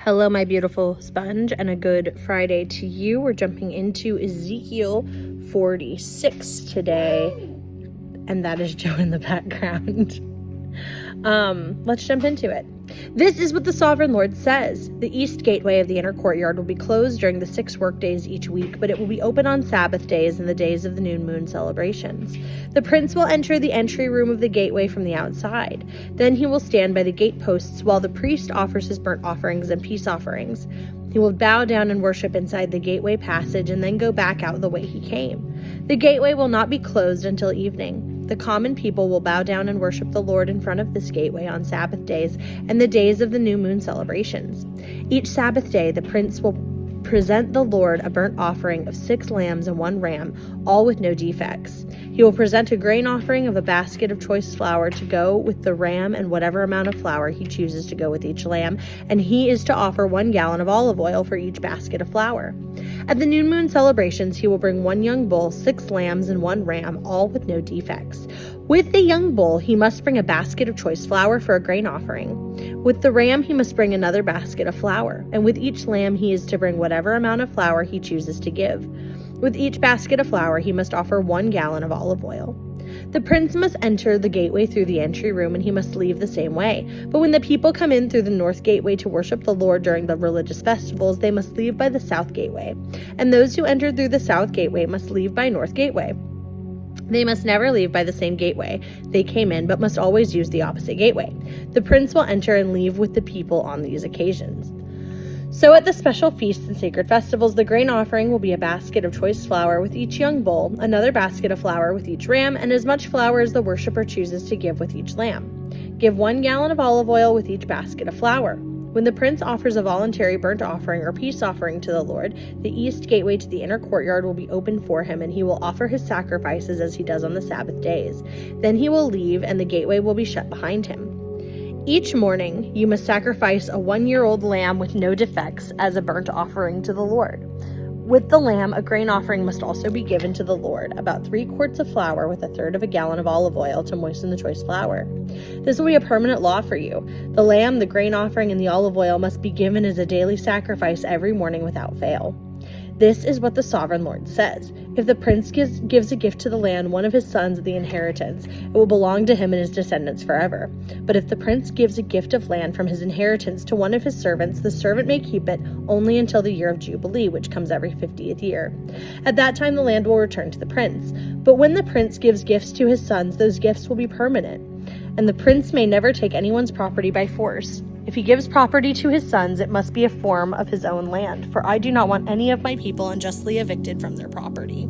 Hello, my beautiful sponge, and a good Friday to you. We're jumping into Ezekiel 46 today, and that is Joe in the background. Let's jump into it. This is what the sovereign Lord says. The east gateway of the inner courtyard will be closed during the 6 work days each week, but it will be open on Sabbath days and the days of the new moon celebrations. The prince will enter the entry room of the gateway from the outside. Then he will stand by the gate posts while the priest offers his burnt offerings and peace offerings. He will bow down and worship inside the gateway passage and then go back out the way he came. The gateway will not be closed until evening. The common people will bow down and worship the Lord in front of this gateway on Sabbath days and the days of the new moon celebrations. Each Sabbath day, the prince will present the Lord a burnt offering of 6 lambs and 1 ram, all with no defects. He will present a grain offering of a basket of choice flour to go with the ram and whatever amount of flour he chooses to go with each lamb, and he is to offer 1 gallon of olive oil for each basket of flour. At the new moon celebrations, he will bring 1 young bull, 6 lambs, and 1 ram, all with no defects. With the young bull, he must bring a basket of choice flour for a grain offering. With the ram, he must bring another basket of flour, and with each lamb, he is to bring whatever amount of flour he chooses to give. With each basket of flour, he must offer 1 gallon of olive oil. The prince must enter the gateway through the entry room, and he must leave the same way. But when the people come in through the north gateway to worship the Lord during the religious festivals, they must leave by the south gateway. And those who enter through the south gateway must leave by north gateway. They must never leave by the same gateway they came in, but must always use the opposite gateway. The prince will enter and leave with the people on these occasions. So at the special feasts and sacred festivals, the grain offering will be a basket of choice flour with each young bull, another basket of flour with each ram, and as much flour as the worshiper chooses to give with each lamb. Give 1 gallon of olive oil with each basket of flour. When the prince offers a voluntary burnt offering or peace offering to the Lord, the east gateway to the inner courtyard will be open for him, and he will offer his sacrifices as he does on the Sabbath days. Then he will leave, and the gateway will be shut behind him. Each morning, you must sacrifice a 1-year-old lamb with no defects as a burnt offering to the Lord. With the lamb, a grain offering must also be given to the Lord, about 3 quarts of flour with 1/3 of a gallon of olive oil to moisten the choice flour. This will be a permanent law for you. The lamb, the grain offering, and the olive oil must be given as a daily sacrifice every morning without fail. This is what the sovereign Lord says. If the prince gives a gift to the land, one of his sons, the inheritance, it will belong to him and his descendants forever. But if the prince gives a gift of land from his inheritance to one of his servants, the servant may keep it only until the year of Jubilee, which comes every 50th year. At that time, the land will return to the prince. But when the prince gives gifts to his sons, those gifts will be permanent. And the prince may never take anyone's property by force. If he gives property to his sons, it must be a form of his own land, for I do not want any of my people unjustly evicted from their property.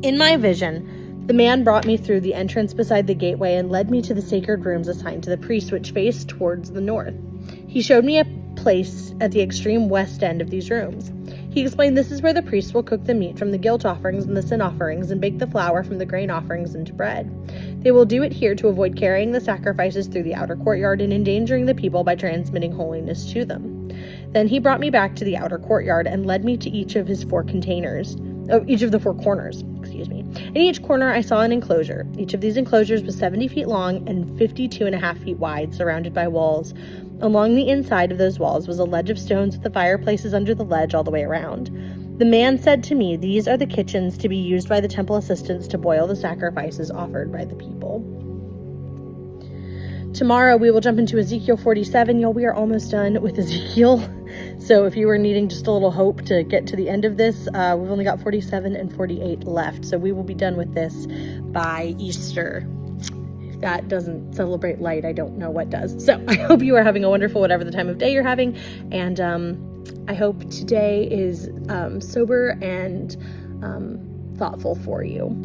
In my vision, the man brought me through the entrance beside the gateway and led me to the sacred rooms assigned to the priests, which faced towards the north. He showed me a place at the extreme west end of these rooms. He explained this is where the priests will cook the meat from the guilt offerings and the sin offerings and bake the flour from the grain offerings into bread. They will do it here to avoid carrying the sacrifices through the outer courtyard and endangering the people by transmitting holiness to them. Then he brought me back to the outer courtyard and led me to each of the 4 corners. In each corner I saw an enclosure. Each of these enclosures was 70 feet long and 52.5 feet wide, surrounded by walls. Along the inside of those walls was a ledge of stones with the fireplaces under the ledge all the way around. The man said to me, "These are the kitchens to be used by the temple assistants to boil the sacrifices offered by the people." Tomorrow we will jump into Ezekiel 47. Y'all, we are almost done with Ezekiel. So if you were needing just a little hope to get to the end of this, we've only got 47 and 48 left. So we will be done with this by Easter. If that doesn't celebrate light, I don't know what does. So I hope you are having a wonderful whatever the time of day you're having. And I hope today is sober and thoughtful for you.